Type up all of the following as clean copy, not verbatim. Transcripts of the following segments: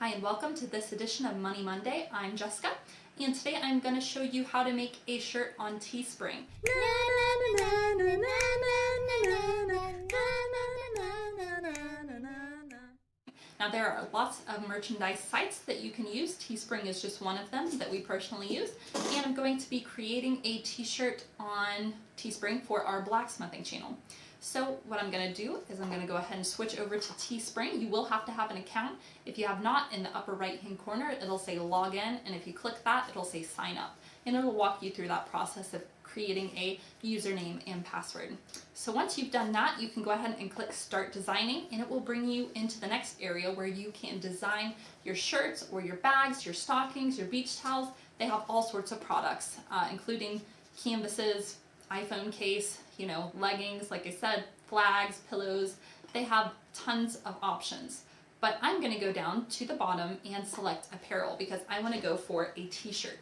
Hi and welcome to this edition of Money Monday. I'm Jessica and today I'm going to show you how to make a shirt on Teespring. Now there are lots of merchandise sites that you can use. Teespring is just one of them that we personally use, and I'm going to be creating a t-shirt on Teespring for our blacksmithing channel. So what I'm going to do is I'm going to go ahead and switch over to Teespring. You will have to have an account. If you have not, in the upper right hand corner it'll say login, and if you click that it'll say sign up, and it'll walk you through that process of creating a username and password. So once you've done that, you can go ahead and click start designing, and it will bring you into the next area where you can design your shirts or your bags, your stockings, your beach towels. They have all sorts of products, including canvases, iPhone case, leggings, like I said, flags, pillows. They have tons of options. But I'm going to go down to the bottom and select apparel because I want to go for a t-shirt.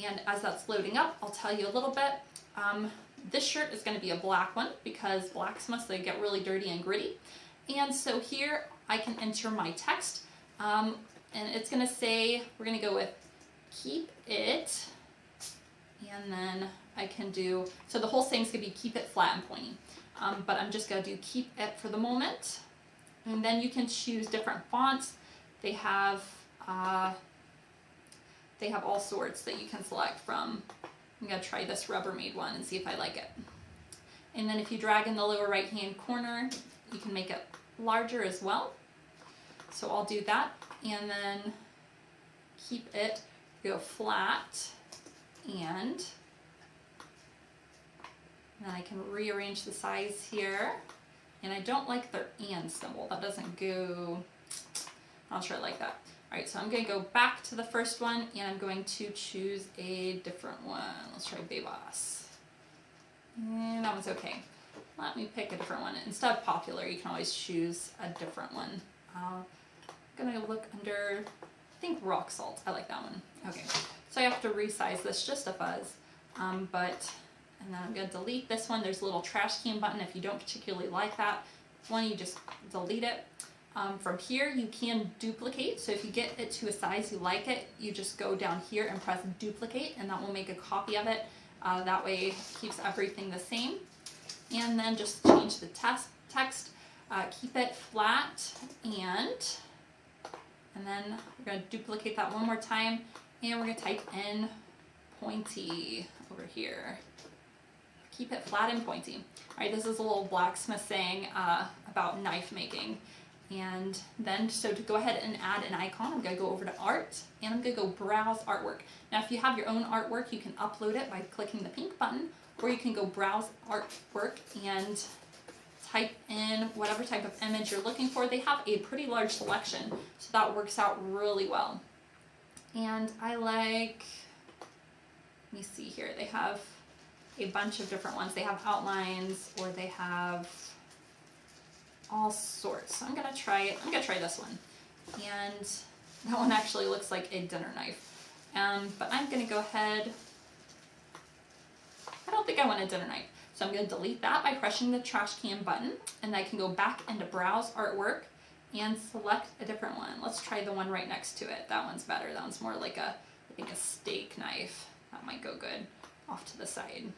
And as that's loading up, I'll tell you a little bit. This shirt is going to be a black one because blacksmiths, they get really dirty and gritty. And so here I can enter my text, and it's going to say, we're going to go with keep it, and then I can do, so the whole thing's going to be keep it flat and pointy, but I'm just going to do keep it for the moment. And then you can choose different fonts. They have all sorts that you can select from. I'm going to try this Rubbermaid one and see if I like it. And then if you drag in the lower right hand corner, you can make it larger as well. So I'll do that, and then keep it, go flat, and then I can rearrange the size here. And I don't like their and symbol. That doesn't go, I'm not sure I like that. All right, so I'm going to go back to the first one, and I'm going to choose a different one. Let's try Bebas. And that one's okay. Let me pick a different one. Instead of popular, you can always choose a different one. I'm going to look under, I think, rock salt. I like that one. Okay, so I have to resize this just a fuzz. And then I'm going to delete this one. There's a little trash can button. If you don't particularly like that one, you just delete it. From here, you can duplicate. So if you get it to a size you like it, you just go down here and press duplicate, and that will make a copy of it. That way it keeps everything the same. And then just change the text. Keep it flat, and then we're going to duplicate that one more time, and we're going to type in pointy over here. Keep it flat and pointy. All right, this is a little blacksmith saying about knife making. And then, so to go ahead and add an icon, I'm going to go over to art, and I'm going to go browse artwork. Now, if you have your own artwork, you can upload it by clicking the pink button, or you can go browse artwork and type in whatever type of image you're looking for. They have a pretty large selection, so that works out really well. And I like, let me see here, they have a bunch of different ones. They have outlines, or they have all sorts. So I'm gonna try this one, and that one actually looks like a dinner knife. But I'm gonna go ahead, I don't think I want a dinner knife, so I'm gonna delete that by pressing the trash can button, and I can go back into browse artwork and select a different one. Let's try the one right next to it. That one's better. That one's more like I think a steak knife. That might go good off to the side.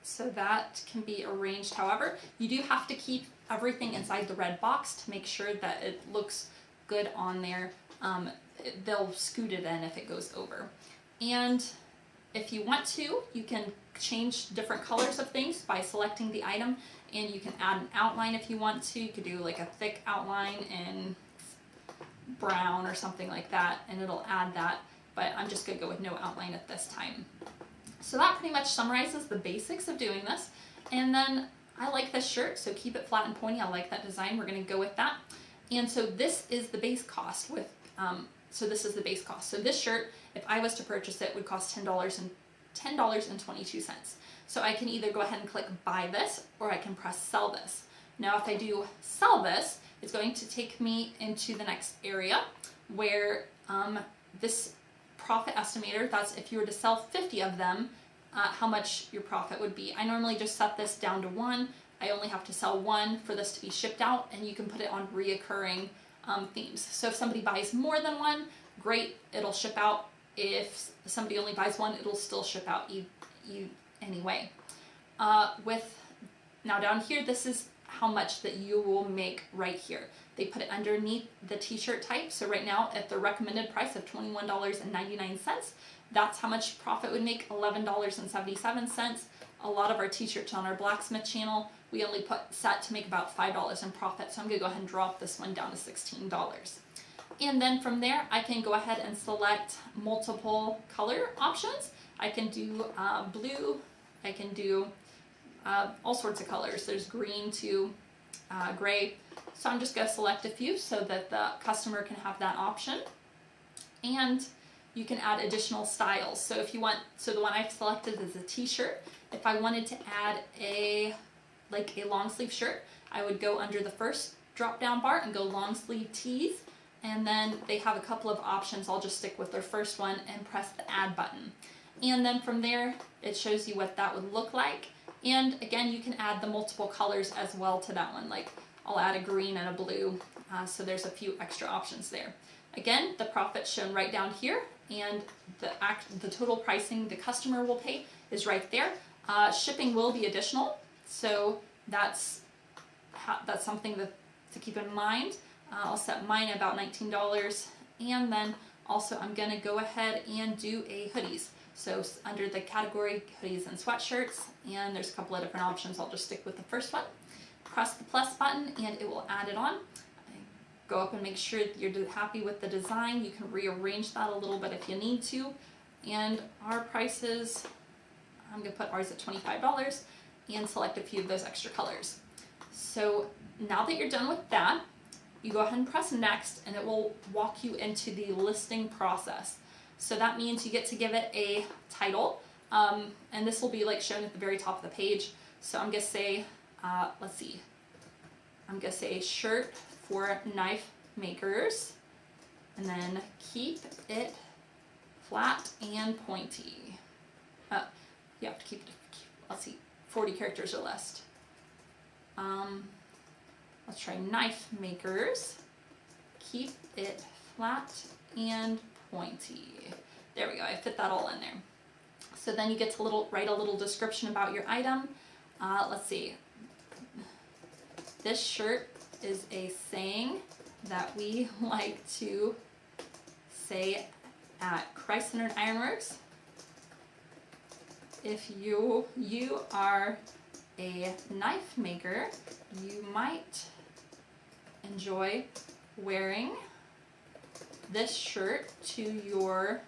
So that can be arranged however. You do have to keep everything inside the red box to make sure that it looks good on there. They'll scoot it in if it goes over. And if you want to, you can change different colors of things by selecting the item, and you can add an outline if you want to. You could do like a thick outline in brown or something like that, and it'll add that, but I'm just gonna go with no outline at this time. So that pretty much summarizes the basics of doing this. And then I like this shirt, so keep it flat and pointy. I like that design. We're going to go with that. And so this is the base cost with, so this is the base cost. So this shirt, if I was to purchase it, would cost $10.22. So I can either go ahead and click buy this, or I can press sell this. Now, if I do sell this, it's going to take me into the next area where this profit estimator, that's if you were to sell 50 of them, how much your profit would be. I normally just set this down to 1. I only have to sell 1 for this to be shipped out, and you can put it on reoccurring themes. So if somebody buys more than one, great, it'll ship out. If somebody only buys one, it'll still ship out anyway. Now down here, this is how much that you will make right here. They put it underneath the t-shirt type. So right now at the recommended price of $21.99, that's how much profit would make, $11.77. A lot of our t-shirts on our blacksmith channel, we only put set to make about $5 in profit. So I'm gonna go ahead and drop this one down to $16. And then from there, I can go ahead and select multiple color options. I can do blue, I can do all sorts of colors. There's green to gray. So I'm just gonna select a few so that the customer can have that option. And you can add additional styles. So if you want, so the one I've selected is a t-shirt. If I wanted to add a long sleeve shirt, I would go under the first drop down bar and go long sleeve tees. And then they have a couple of options. I'll just stick with their first one and press the add button. And then from there, it shows you what that would look like. And again, you can add the multiple colors as well to that one. Like I'll add a green and a blue. So there's a few extra options there. Again, the profit's shown right down here, and the total pricing the customer will pay is right there. Shipping will be additional, so that's something to keep in mind. I'll set mine about $19, and then also I'm gonna go ahead and do a hoodies. So under the category hoodies and sweatshirts, and there's a couple of different options. I'll just stick with the first one. Press the plus button and it will add it on. Go up and make sure you're happy with the design. You can rearrange that a little bit if you need to. And our prices, I'm gonna put ours at $25 and select a few of those extra colors. So now that you're done with that, you go ahead and press next and it will walk you into the listing process. So that means you get to give it a title, and this will be like shown at the very top of the page. So I'm gonna say, let's see, I'm gonna say shirt for knife makers, and then keep it flat and pointy. You have to keep it, let's see, 40 characters or less. Let's try knife makers, keep it flat and pointy. There we go, I fit that all in there. So then you get to write a little description about your item. Let's see, this shirt is a saying that we like to say at Christ-Centered Ironworks. If you are a knife maker, you might enjoy wearing this shirt to your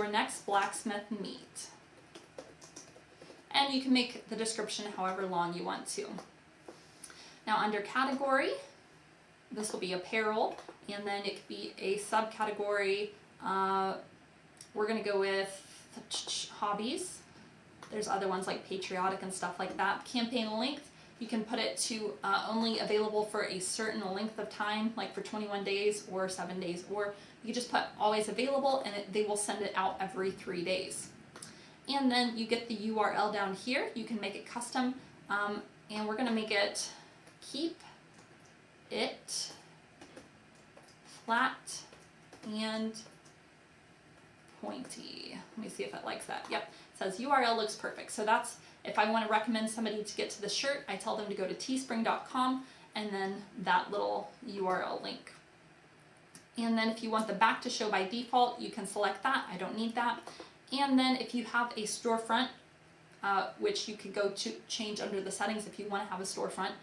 next blacksmith meet. And you can make the description however long you want to. Now under category, this will be apparel, and then it could be a subcategory. We're gonna go with hobbies. There's other ones like patriotic and stuff like that. Campaign length, you can put it to only available for a certain length of time, like for 21 days or 7 days, or you can just put always available and they will send it out every 3 days. And then you get the URL down here. You can make it custom, and we're gonna make it keep it flat and pointy. Let me see if it likes that. Yep, it says URL looks perfect. So that's, if I want to recommend somebody to get to the shirt, I tell them to go to teespring.com and then that little URL link. And then if you want the back to show by default, you can select that. I don't need that. And then if you have a storefront, which you could go to change under the settings if you want to have a storefront,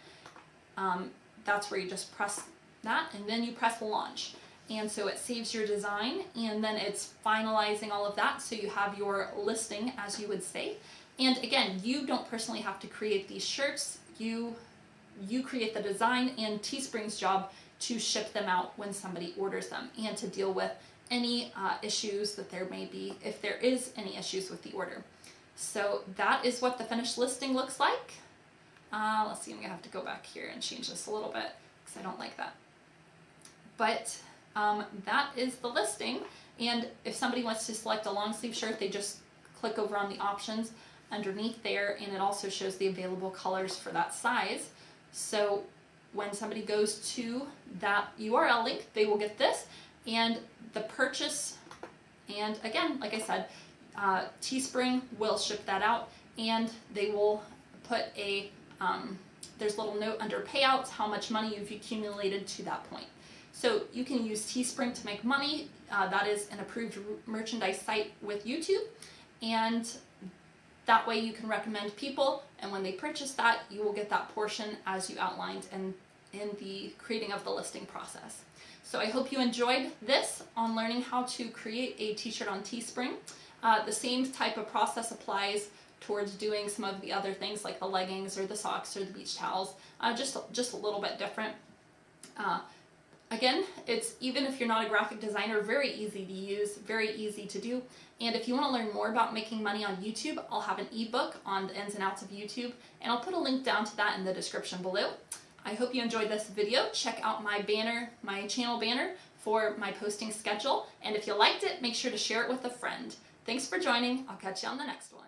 that's where you just press that and then you press launch. And so it saves your design and then it's finalizing all of that so you have your listing, as you would say. And again, you don't personally have to create these shirts. You create the design, and Teespring's job to ship them out when somebody orders them and to deal with any issues that there may be, if there is any issues with the order. So that is what the finished listing looks like. Let's see, I'm gonna have to go back here and change this a little bit because I don't like that. But that is the listing. And if somebody wants to select a long sleeve shirt, they just click over on the options underneath there, and it also shows the available colors for that size. So when somebody goes to that URL link, they will get this and the purchase. And again, like I said, Teespring will ship that out, and they will put a, there's a little note under payouts, how much money you've accumulated to that point. So you can use Teespring to make money. That is an approved merchandise site with YouTube, and that way you can recommend people, and when they purchase that, you will get that portion as you outlined in the creating of the listing process. So I hope you enjoyed this on learning how to create a t-shirt on Teespring. The same type of process applies towards doing some of the other things like the leggings or the socks or the beach towels, just a little bit different. Again, it's, even if you're not a graphic designer, very easy to use, very easy to do. And if you want to learn more about making money on YouTube, I'll have an ebook on the ins and outs of YouTube, and I'll put a link down to that in the description below. I hope you enjoyed this video. Check out my banner, my channel banner for my posting schedule. And if you liked it, make sure to share it with a friend. Thanks for joining. I'll catch you on the next one.